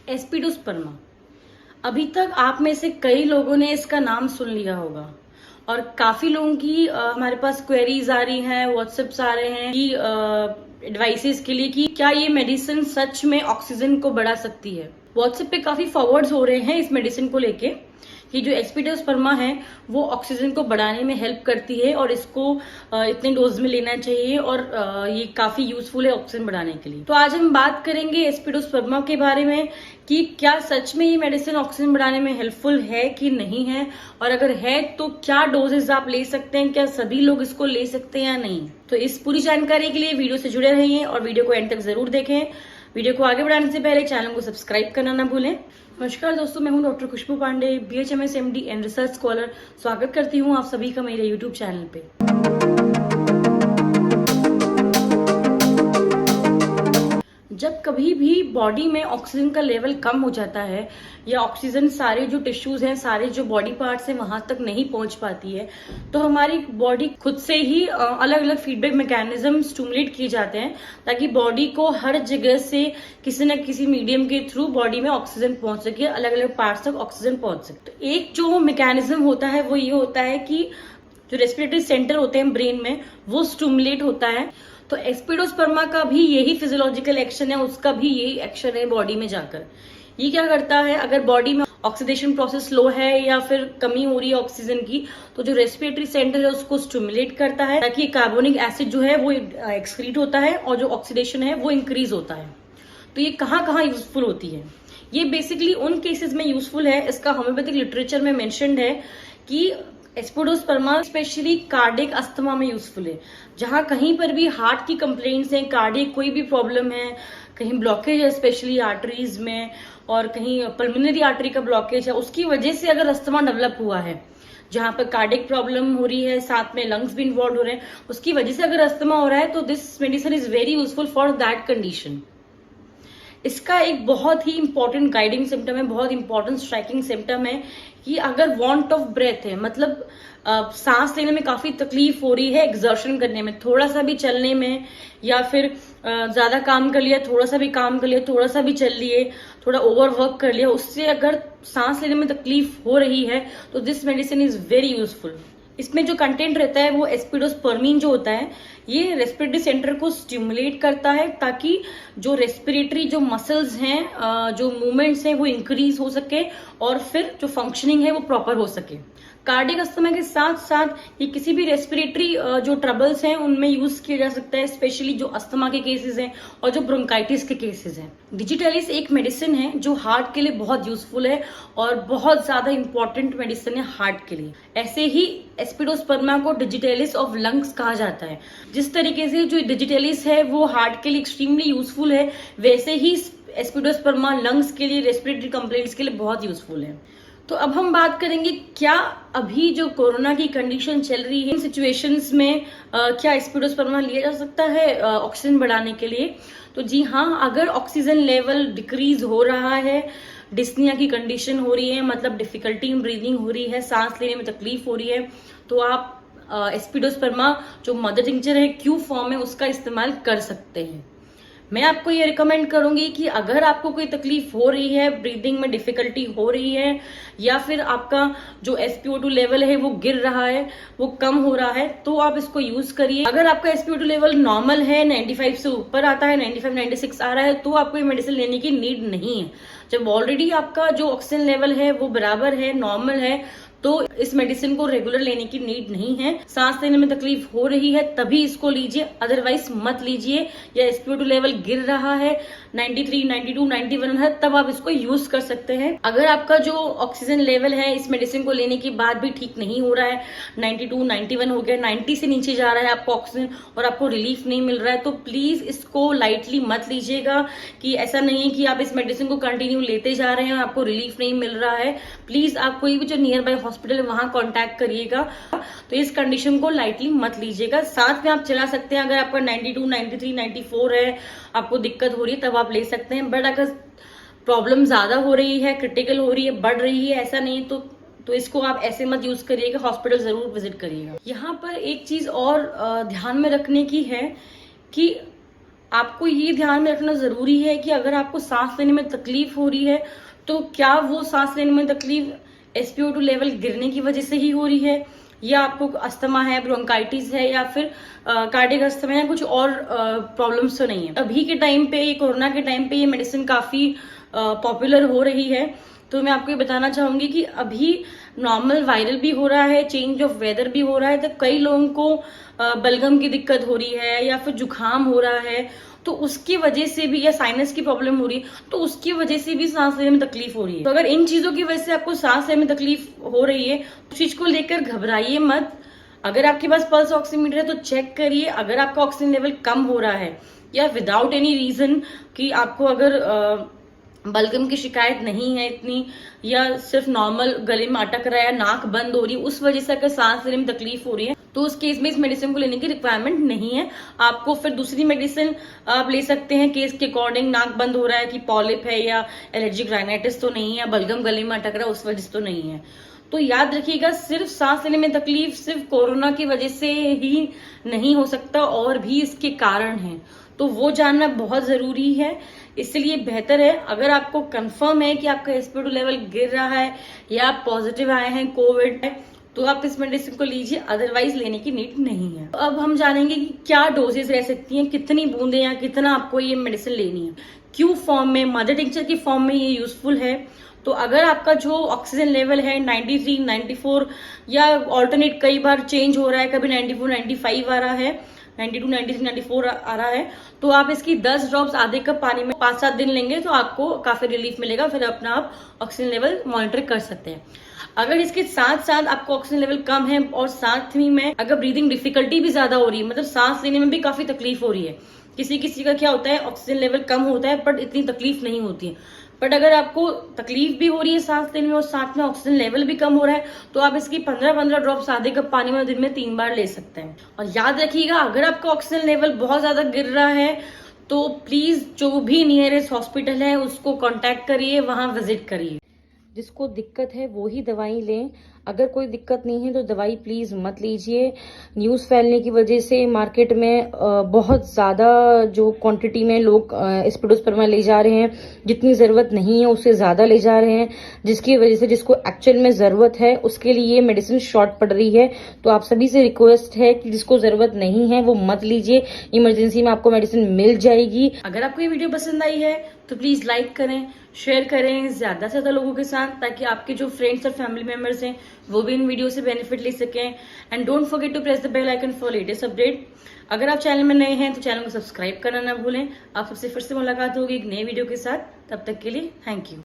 Aspidosperma. अभी तक आप में से कई लोगों ने इसका नाम सुन लिया होगा और काफी लोगों की हमारे पास क्वेरीज आ रही हैं, व्हाट्सएप्स आ रहे हैं कि एडवाइसेस के लिए कि क्या ये मेडिसिन सच में ऑक्सीजन को बढ़ा सकती है। व्हाट्सएप पे काफी फॉरवर्ड्स हो रहे हैं इस मेडिसिन को लेके कि जो एस्पिडोस्पर्मा है वो ऑक्सीजन को बढ़ाने में हेल्प करती है और इसको इतने डोज में लेना चाहिए और ये काफी यूजफुल है ऑक्सीजन बढ़ाने के लिए। तो आज हम बात करेंगे एस्पिडोस्पर्मा के बारे में कि क्या सच में ये मेडिसिन ऑक्सीजन बढ़ाने में हेल्पफुल है कि नहीं है, और अगर है तो क्या डोजेस आप ले सकते हैं, क्या सभी लोग इसको ले सकते हैं या नहीं। तो इस पूरी जानकारी के लिए वीडियो से जुड़े रहिए और वीडियो को एंड तक जरूर देखें। वीडियो को आगे बढ़ाने से पहले चैनल को सब्सक्राइब करना ना भूलें। नमस्कार दोस्तों, मैं हूं doctor Khushboo Pandey, BHMS MD and research scholar. स्वागत करती हूं आप सभी का मेरे यूट्यूब चैनल पे। जब कभी भी बॉडी में ऑक्सीजन का लेवल कम हो जाता है या ऑक्सीजन सारे जो टिश्यूज हैं, सारे जो बॉडी पार्ट्स हैं वहां तक नहीं पहुंच पाती है, तो हमारी बॉडी खुद से ही अलग अलग फीडबैक मैकेनिज्म स्टिमुलेट किए जाते हैं ताकि बॉडी को हर जगह से किसी न किसी मीडियम के थ्रू बॉडी में ऑक्सीजन पहुंच सके, अलग अलग पार्ट्स तक ऑक्सीजन पहुंच सके। तो एक जो मैकेनिज्म होता है वो ये होता है कि जो रेस्पिरेटरी सेंटर होते हैं ब्रेन में वो स्टिमुलेट होता है। तो एस्पिडोस्पर्मा का भी यही फिजियोलॉजिकल एक्शन है, उसका भी यही एक्शन है बॉडी में जाकर। ये क्या करता है, अगर बॉडी में ऑक्सीडेशन प्रोसेस स्लो है या फिर कमी हो रही है ऑक्सीजन की, तो जो रेस्पिरेटरी सेंटर है उसको स्टिमुलेट करता है ताकि कार्बोनिक एसिड जो है वो एक्सक्रीट होता है और जो ऑक्सीडेशन है वो इंक्रीज होता है। तो ये कहाँ कहाँ यूजफुल होती है, ये बेसिकली उन केसेस में यूजफुल है। इसका होम्योपैथिक लिटरेचर में मेंशन्ड है कि एस्पिडोस्पर्मा स्पेशली कार्डियक अस्थमा में यूजफुल है। जहां कहीं पर भी हार्ट की कंप्लेंट्स हैं, कार्डियक कोई भी प्रॉब्लम है, कहीं ब्लॉकेज है स्पेशली आर्टरीज में, और कहीं पल्मोनरी आर्टरी का ब्लॉकेज है, उसकी वजह से अगर अस्थमा डेवलप हुआ है, जहां पर कार्डियक प्रॉब्लम हो रही है साथ में लंग्स भी इन्वॉल्व हो रहे हैं, उसकी वजह से अगर अस्थमा हो रहा है तो this medicine is very useful for that condition. इसका एक बहुत ही इंपॉर्टेंट गाइडिंग सिम्टम है, बहुत इंपॉर्टेंट स्ट्राइकिंग सिम्टम है कि अगर वांट ऑफ ब्रेथ है, मतलब सांस लेने में काफी तकलीफ हो रही है, एक्सर्शन करने में, थोड़ा सा भी चलने में, या फिर ज्यादा काम कर लिया, थोड़ा सा भी काम कर लिया, थोड़ा सा भी चल लिए, थोड़ा ओवरवर्क कर लिया, उससे अगर सांस लेने में तकलीफ हो रही है तो this medicine is very useful. इसमें जो कंटेंट रहता है वो एस्पिडोस्पर्मिन जो होता है, ये रेस्पिरेटरी सेंटर को स्टिमुलेट करता है ताकि जो रेस्पिरेटरी जो मसल्स हैं, जो मूवमेंट्स हैं वो इंक्रीज हो सके और फिर जो फंक्शनिंग है वो प्रॉपर हो सके। कार्डियक अस्थमा के साथ साथ ये किसी भी रेस्पिरेटरी जो ट्रबल्स हैं उनमें यूज किया जा सकता है, स्पेशली जो अस्थमा के केसेस हैं और जो ब्रोंकाइटिस के केसेस हैं। डिजिटलिस एक मेडिसिन है जो हार्ट के लिए बहुत यूजफुल है और बहुत ज्यादा इंपॉर्टेंट मेडिसिन है हार्ट के लिए। ऐसे ही एस्पिडोस्पर्मा को डिजिटलिस ऑफ लंग्स कहा जाता है। जिस तरीके से जो डिजिटलिस है वो हार्ट के लिए एक्सट्रीमली यूजफुल है, वैसे ही एस्पिडोस्पर्मा लंग्स के लिए, रेस्पिरेटरी कंप्लेंट्स के लिए बहुत यूजफुल है। तो अब हम बात करेंगे क्या अभी जो कोरोना की कंडीशन चल रही है, इन सिचुएशंस में क्या एस्पिडोस्पर्मा लिया जा सकता है ऑक्सीजन बढ़ाने के लिए। तो जी हाँ, अगर ऑक्सीजन लेवल डिक्रीज हो रहा है, डिस्निया की कंडीशन हो रही है, मतलब डिफिकल्टी इन ब्रीदिंग हो रही है, सांस लेने में तकलीफ हो रही है, तो आप एस्पिडोस्पर्मा जो मदर टिंचर है क्यू फॉर्म में उसका इस्तेमाल कर सकते हैं। मैं आपको ये रिकमेंड करूंगी कि अगर आपको कोई तकलीफ हो रही है, ब्रीदिंग में डिफिकल्टी हो रही है, या फिर आपका जो SpO2 लेवल है वो गिर रहा है, वो कम हो रहा है, तो आप इसको यूज करिए। अगर आपका SpO2 लेवल नॉर्मल है, 95 से ऊपर आता है, 95-96 आ रहा है, तो आपको ये मेडिसिन लेने की नीड नहीं है। जब ऑलरेडी आपका जो ऑक्सीजन लेवल है वो बराबर है, नॉर्मल है, तो इस मेडिसिन को रेगुलर लेने की नीड नहीं है। सांस लेने में तकलीफ हो रही है तभी इसको लीजिए, अदरवाइज मत लीजिए। या SpO2 लेवल गिर रहा है, 93, 92, 91 है, तब आप इसको यूज कर सकते हैं। अगर आपका जो ऑक्सीजन लेवल है इस मेडिसिन को लेने के बाद भी ठीक नहीं हो रहा है, 92, 91 हो गया, 90 से नीचे जा रहा है आपको ऑक्सीजन और आपको रिलीफ नहीं मिल रहा है, तो प्लीज इसको लाइटली मत लीजिएगा। कि ऐसा नहीं है कि आप इस मेडिसिन को कंटिन्यू लेते जा रहे हैं और आपको रिलीफ नहीं मिल रहा है। प्लीज आप कोई भी जो नियर बाय हॉस्पिटल है वहां कांटेक्ट करिएगा। तो इस कंडीशन को लाइटली मत लीजिएगा। साथ में आप चला सकते हैं, अगर आपका 92, 93, 94 है, आपको दिक्कत हो रही है, तब आप ले सकते हैं। बट अगर प्रॉब्लम ज्यादा हो रही है, क्रिटिकल हो रही है, बढ़ रही है, ऐसा नहीं तो इसको आप ऐसे मत यूज करिएगा, हॉस्पिटल जरूर विजिट करिएगा। यहाँ पर एक चीज और ध्यान में रखने की है कि आपको ये ध्यान में रखना जरूरी है कि अगर आपको सांस लेने में तकलीफ हो रही है तो क्या वो सांस लेने में तकलीफ SpO2 लेवल गिरने की वजह से ही हो रही है, या आपको अस्थमा है, ब्रोंकाइटिस है, या फिर कार्डियक अस्थमा है, कुछ और प्रॉब्लम्स तो नहीं है। अभी के टाइम पे, कोरोना के टाइम पे ये मेडिसिन काफी पॉपुलर हो रही है। तो मैं आपको ये बताना चाहूंगी कि अभी नॉर्मल वायरल भी हो रहा है, चेंज ऑफ वेदर भी हो रहा है, तो कई लोगों को बलगम की दिक्कत हो रही है या फिर जुकाम हो रहा है, तो उसकी वजह से भी, या साइनस की प्रॉब्लम हो रही है तो उसकी वजह से भी सांस लेने में तकलीफ हो रही है। तो अगर इन चीजों की वजह से आपको सांस लेने में तकलीफ हो रही है, उस चीज को लेकर घबराइए मत। अगर आपके पास पल्स ऑक्सीमीटर है तो चेक करिए। अगर आपका ऑक्सीजन लेवल कम हो रहा है या विदाउट एनी रीजन कि आपको अगर बलगम की शिकायत नहीं है इतनी, या सिर्फ नॉर्मल गले में अटक रहा है, नाक बंद हो रही है, उस वजह से अगर सांस लेने में तकलीफ हो रही है, तो उस केस में इस मेडिसिन को लेने की रिक्वायरमेंट नहीं है। आपको फिर दूसरी मेडिसिन आप ले सकते हैं केस के अकॉर्डिंग। नाक बंद हो रहा है कि पॉलिप है या एलर्जिक राइनाइटिस तो नहीं है, बलगम गले में अटक रहा है उस वजह से तो नहीं है। तो याद रखिएगा, सिर्फ सांस लेने में तकलीफ सिर्फ कोरोना की वजह से ही नहीं हो सकता, और भी इसके कारण हैं, तो वो जानना बहुत जरूरी है। इसलिए बेहतर है, अगर आपको कंफर्म है कि आपका SpO2 लेवल गिर रहा है या आप पॉजिटिव आए हैं कोविड है, तो आप इस मेडिसिन को लीजिए, अदरवाइज लेने की नीड नहीं है। तो अब हम जानेंगे कि क्या डोजेस रह सकती हैं, कितनी बूंदें या कितना आपको ये मेडिसिन लेनी है। क्यू फॉर्म में, मदर टिंचर की फॉर्म में ये यूजफुल है। तो अगर आपका जो ऑक्सीजन लेवल है 93, 94 या ऑल्टरनेट कई बार चेंज हो रहा है, कभी 94, 95 आ रहा है, 92, 93, 94 आ रहा है, तो आप इसकी 10 ड्रॉप्स आधे कप पानी में 5-7 दिन लेंगे तो आपको काफी रिलीफ मिलेगा। फिर अपना आप ऑक्सीजन लेवल मॉनिटर कर सकते हैं। अगर इसके साथ साथ आपको ऑक्सीजन लेवल कम है और साथ ही में अगर ब्रीदिंग डिफिकल्टी भी ज्यादा हो रही है, मतलब सांस लेने में भी काफी तकलीफ हो रही है, किसी किसी का क्या होता है ऑक्सीजन लेवल कम होता है बट इतनी तकलीफ नहीं होती है, बट अगर आपको तकलीफ भी हो रही है सांस लेने में और साथ में ऑक्सीजन लेवल भी कम हो रहा है, तो आप इसकी 15-15 ड्रॉप्स आधे कप पानी में दिन में 3 बार ले सकते हैं। और याद रखिएगा, अगर आपका ऑक्सीजन लेवल बहुत ज्यादा गिर रहा है तो प्लीज जो भी नियरेस्ट हॉस्पिटल है उसको कांटेक्ट करिए, वहां विजिट करिए। जिसको दिक्कत है वो ही दवाई लें, अगर कोई दिक्कत नहीं है तो दवाई प्लीज मत लीजिए। न्यूज फैलने की वजह से मार्केट में बहुत ज्यादा जो क्वांटिटी में लोग स्पिडोस्पर्मा ले जा रहे हैं, जितनी जरूरत नहीं है उससे ज्यादा ले जा रहे हैं, जिसकी वजह से जिसको एक्चुअल में जरूरत है उसके लिए मेडिसिन शॉर्ट पड़ रही है। तो आप सभी से रिक्वेस्ट है कि जिसको जरूरत नहीं है वो मत लीजिए, इमरजेंसी में आपको मेडिसिन मिल जाएगी। अगर आपको ये वीडियो पसंद आई है तो प्लीज लाइक करें, शेयर करें ज्यादा से ज्यादा लोगों के साथ, ताकि आपके जो फ्रेंड्स और फैमिली मेंबर्स हैं वो भी इन वीडियो से बेनिफिट ले सकें। And don't forget to press the bell icon for latest update. अगर आप चैनल में नए हैं तो चैनल को सब्सक्राइब करना ना भूलें। आप सबसे फिर से मुलाकात होगी एक नए वीडियो के साथ, तब तक के लिए थैंक यू।